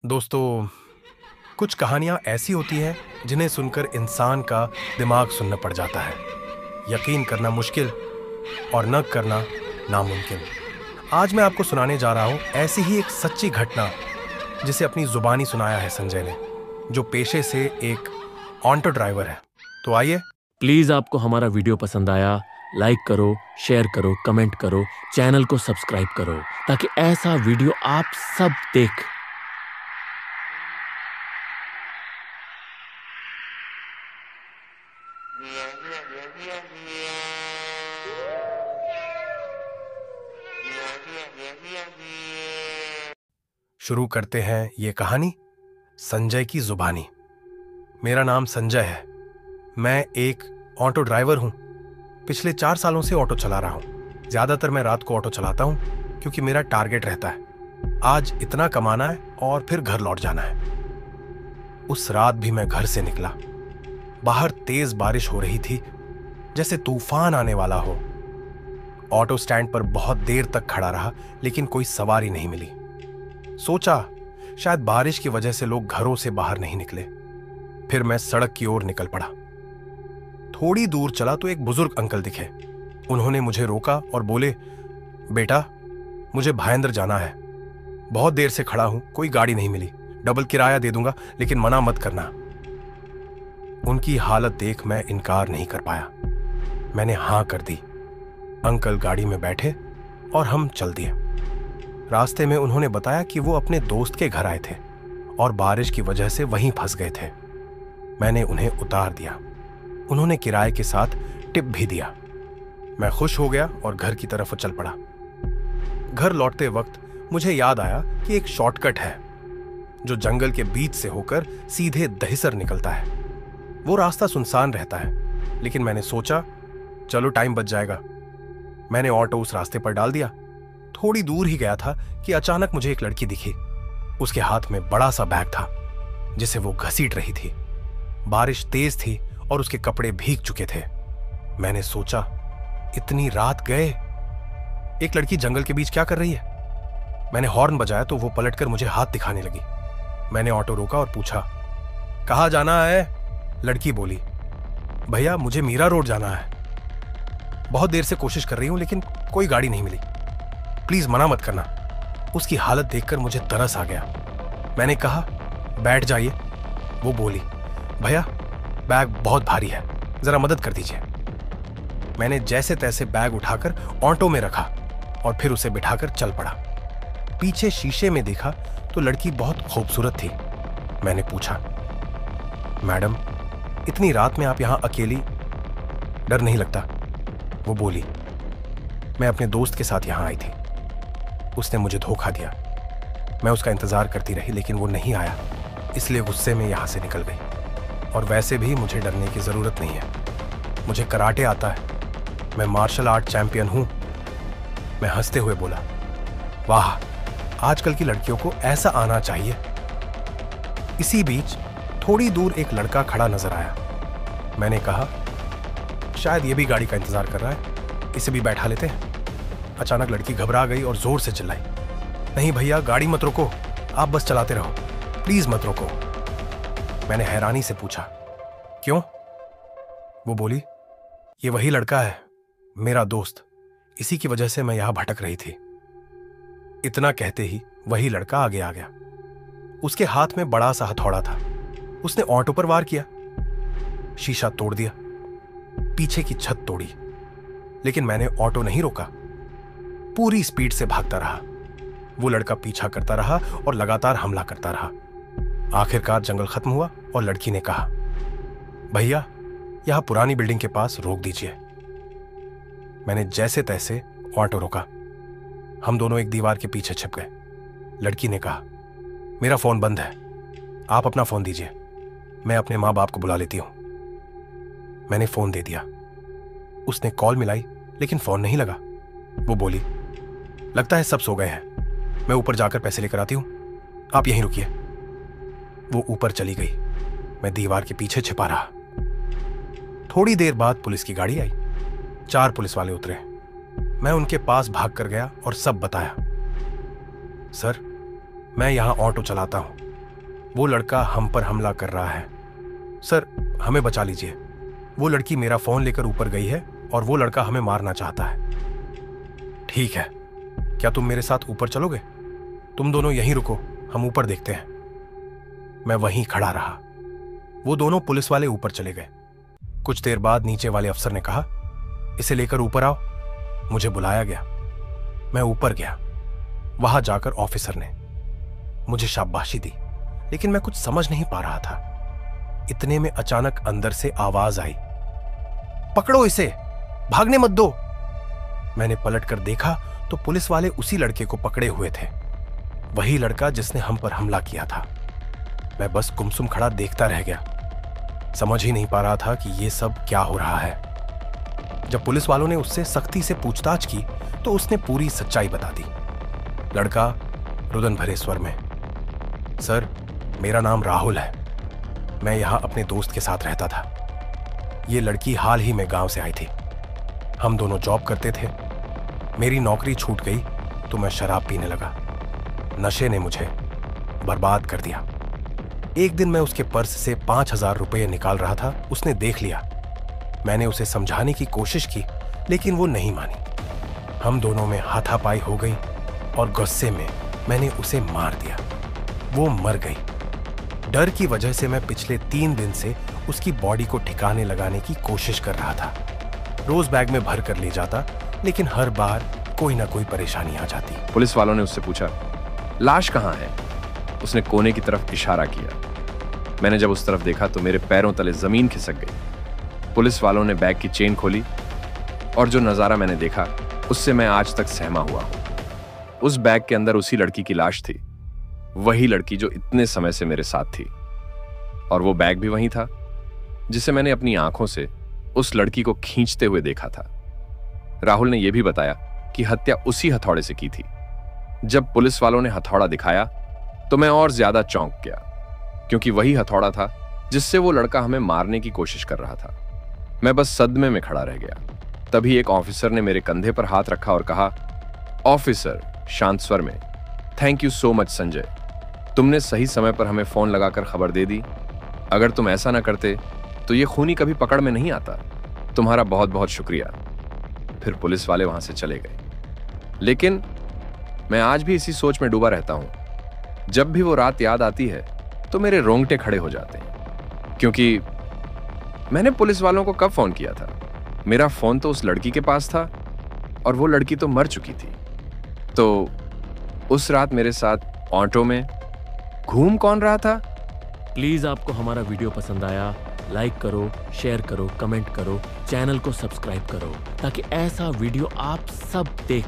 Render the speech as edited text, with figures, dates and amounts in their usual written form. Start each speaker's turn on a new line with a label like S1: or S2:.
S1: दोस्तों, कुछ कहानियां ऐसी होती हैं जिन्हें सुनकर इंसान का दिमाग सुन्न पड़ जाता है। यकीन करना मुश्किल और न करना नामुमकिन। आज मैं आपको सुनाने जा रहा हूं ऐसी ही एक सच्ची घटना जिसे अपनी जुबानी सुनाया है संजय ने, जो पेशे से एक ऑटो ड्राइवर है। तो आइए।
S2: प्लीज आपको हमारा वीडियो पसंद आया, लाइक करो, शेयर करो, कमेंट करो, चैनल को सब्सक्राइब करो ताकि ऐसा वीडियो आप सब देख।
S1: शुरू करते हैं ये कहानी संजय की जुबानी। मेरा नाम संजय है। मैं एक ऑटो ड्राइवर हूं। पिछले 4 सालों से ऑटो चला रहा हूं। ज्यादातर मैं रात को ऑटो चलाता हूं क्योंकि मेरा टारगेट रहता है आज इतना कमाना है और फिर घर लौट जाना है। उस रात भी मैं घर से निकला। बाहर तेज बारिश हो रही थी, जैसे तूफान आने वाला हो। ऑटो स्टैंड पर बहुत देर तक खड़ा रहा, लेकिन कोई सवारी नहीं मिली। सोचा शायद बारिश की वजह से लोग घरों से बाहर नहीं निकले। फिर मैं सड़क की ओर निकल पड़ा। थोड़ी दूर चला तो एक बुजुर्ग अंकल दिखे। उन्होंने मुझे रोका और बोले, बेटा, मुझे भायंदर जाना है। बहुत देर से खड़ा हूं, कोई गाड़ी नहीं मिली। डबल किराया दे दूंगा, लेकिन मना मत करना। उनकी हालत देख मैं इनकार नहीं कर पाया। मैंने हां कर दी। अंकल गाड़ी में बैठे और हम चल दिए। रास्ते में उन्होंने बताया कि वो अपने दोस्त के घर आए थे और बारिश की वजह से वहीं फंस गए थे। मैंने उन्हें उतार दिया। उन्होंने किराए के साथ टिप भी दिया। मैं खुश हो गया और घर की तरफ चल पड़ा। घर लौटते वक्त मुझे याद आया कि एक शॉर्टकट है जो जंगल के बीच से होकर सीधे दहिसर निकलता है। वो रास्ता सुनसान रहता है, लेकिन मैंने सोचा चलो टाइम बच जाएगा। मैंने ऑटो उस रास्ते पर डाल दिया। थोड़ी दूर ही गया था कि अचानक मुझे एक लड़की दिखी। उसके हाथ में बड़ा सा बैग था जिसे वो घसीट रही थी। बारिश तेज थी और उसके कपड़े भीग चुके थे। मैंने सोचा इतनी रात गए, एक लड़की जंगल के बीच क्या कर रही है। मैंने हॉर्न बजाया तो वो पलटकर मुझे हाथ दिखाने लगी। मैंने ऑटो रोका और पूछा, कहाँ जाना है। लड़की बोली, भैया, मुझे मीरा रोड जाना है। बहुत देर से कोशिश कर रही हूं, लेकिन कोई गाड़ी नहीं मिली। प्लीज मना मत करना। उसकी हालत देखकर मुझे तरस आ गया। मैंने कहा, बैठ जाइए। वो बोली, भैया, बैग बहुत भारी है, जरा मदद कर दीजिए। मैंने जैसे तैसे बैग उठाकर ऑटो में रखा और फिर उसे बिठाकर चल पड़ा। पीछे शीशे में देखा तो लड़की बहुत खूबसूरत थी। मैंने पूछा, मैडम, इतनी रात में आप यहां अकेली, डर नहीं लगता। वो बोली, मैं अपने दोस्त के साथ यहां आई थी। उसने मुझे धोखा दिया। मैं उसका इंतजार करती रही, लेकिन वो नहीं आया, इसलिए गुस्से में यहां से निकल गई। और वैसे भी मुझे डरने की जरूरत नहीं है। मुझे कराटे आता है, मैं मार्शल आर्ट चैंपियन हूं। मैं हंसते हुए बोला, वाह, आजकल की लड़कियों को ऐसा आना चाहिए। इसी बीच थोड़ी दूर एक लड़का खड़ा नजर आया। मैंने कहा, शायद ये भी गाड़ी का इंतजार कर रहा है, इसे भी बैठा लेते हैं। अचानक लड़की घबरा गई और जोर से चिल्लाई, नहीं भैया, गाड़ी मत रोको, आप बस चलाते रहो, प्लीज मत रोको। मैंने हैरानी से पूछा, क्यों। वो बोली, ये वही लड़का है, मेरा दोस्त, इसी की वजह से मैं यहां भटक रही थी। इतना कहते ही वही लड़का आगे आ गया। उसके हाथ में बड़ा सा हथौड़ा था। उसने ऑटो पर वार किया, शीशा तोड़ दिया, पीछे की छत तोड़ी, लेकिन मैंने ऑटो नहीं रोका। पूरी स्पीड से भागता रहा। वो लड़का पीछा करता रहा और लगातार हमला करता रहा। आखिरकार जंगल खत्म हुआ और लड़की ने कहा, भैया, यहां पुरानी बिल्डिंग के पास रोक दीजिए। मैंने जैसे तैसे ऑटो रोका। हम दोनों एक दीवार के पीछे छिप गए। लड़की ने कहा, मेरा फोन बंद है, आप अपना फोन दीजिए, मैं अपने मां बाप को बुला लेती हूं। मैंने फोन दे दिया। उसने कॉल मिलाई, लेकिन फोन नहीं लगा। वो बोली, लगता है सब सो गए हैं, मैं ऊपर जाकर पैसे लेकर आती हूं, आप यहीं रुकिए। वो ऊपर चली गई। मैं दीवार के पीछे छिपा रहा। थोड़ी देर बाद पुलिस की गाड़ी आई। 4 पुलिस वाले उतरे। मैं उनके पास भाग कर गया और सब बताया। सर, मैं यहां ऑटो चलाता हूं, वो लड़का हम पर हमला कर रहा है। सर, हमें बचा लीजिए। वो लड़की मेरा फोन लेकर ऊपर गई है और वो लड़का हमें मारना चाहता है। ठीक है, क्या तुम मेरे साथ ऊपर चलोगे? तुम दोनों यहीं रुको, हम ऊपर देखते हैं। मैं वहीं खड़ा रहा। वो दोनों पुलिस वाले ऊपर चले गए। कुछ देर बाद नीचे वाले अफसर ने कहा, इसे लेकर ऊपर आओ। मुझे बुलाया गया। मैं ऊपर गया। वहां जाकर ऑफिसर ने मुझे शाबाशी दी, लेकिन मैं कुछ समझ नहीं पा रहा था। इतने में अचानक अंदर से आवाज आई, पकड़ो इसे, भागने मत दो। मैंने पलटकर देखा तो पुलिस वाले उसी लड़के को पकड़े हुए थे, वही लड़का जिसने हम पर हमला किया था। मैं बस गुमसुम खड़ा देखता रह गया। समझ ही नहीं पा रहा था कि यह सब क्या हो रहा है। जब पुलिस वालों ने उससे सख्ती से पूछताछ की तो उसने पूरी सच्चाई बता दी। लड़का रुदन भरे स्वर में, सर, मेरा नाम राहुल है। मैं यहां अपने दोस्त के साथ रहता था। ये लड़की हाल ही में गांव से आई थी। हम दोनों जॉब करते थे। मेरी नौकरी छूट गई तो मैं शराब पीने लगा। नशे ने मुझे बर्बाद कर दिया। एक दिन मैं उसके पर्स से 5,000 रुपये निकाल रहा था। उसने देख लिया। मैंने उसे समझाने की कोशिश की, लेकिन वो नहीं मानी। हम दोनों में हाथापाई हो गई और गुस्से में मैंने उसे मार दिया। वो मर गई। डर की वजह से मैं पिछले 3 दिन से उसकी बॉडी को ठिकाने लगाने की कोशिश कर रहा था। रोज बैग में भर कर ले जाता, लेकिन हर बार कोई ना कोई परेशानी आ जाती।
S3: पुलिस वालों ने उससे पूछा, लाश कहाँ है? उसने कोने की तरफ इशारा किया। मैंने जब उस तरफ देखा तो मेरे पैरों तले जमीन खिसक गई। पुलिस वालों ने बैग की चेन खोली और जो नजारा मैंने देखा उससे मैं आज तक सहमा हुआ हूं। उस बैग के अंदर उसी लड़की की लाश थी, वही लड़की जो इतने समय से मेरे साथ थी। और वो बैग भी वही था जिसे मैंने अपनी आंखों से उस लड़की को खींचते हुए देखा था। राहुल ने यह भी बताया कि हत्या उसी हथौड़े से की थी। जब पुलिस वालों ने हथौड़ा दिखाया तो मैं और ज्यादा चौंक गया, क्योंकि वही हथौड़ा था जिससे वो लड़का हमें मारने की कोशिश कर रहा था। मैं बस सदमे में खड़ा रह गया। तभी एक ऑफिसर ने मेरे कंधे पर हाथ रखा और कहा, ऑफिसर, शांत स्वर में, thank you so much Sanjay, तुमने सही समय पर हमें फोन लगाकर खबर दे दी। अगर तुम ऐसा ना करते तो ये खूनी कभी पकड़ में नहीं आता। तुम्हारा बहुत बहुत शुक्रिया। फिर पुलिस वाले वहां से चले गए। लेकिन मैं आज भी इसी सोच में डूबा रहता हूं। जब भी वो रात याद आती है तो मेरे रोंगटे खड़े हो जाते हैं, क्योंकि मैंने पुलिस वालों को कब फोन किया था? मेरा फोन तो उस लड़की के पास था और वो लड़की तो मर चुकी थी। तो उस रात मेरे साथ ऑटो में घूम कौन रहा था?
S2: प्लीज आपको हमारा वीडियो पसंद आया, लाइक करो, शेयर करो, कमेंट करो, चैनल को सब्सक्राइब करो, ताकि ऐसा वीडियो आप सब देख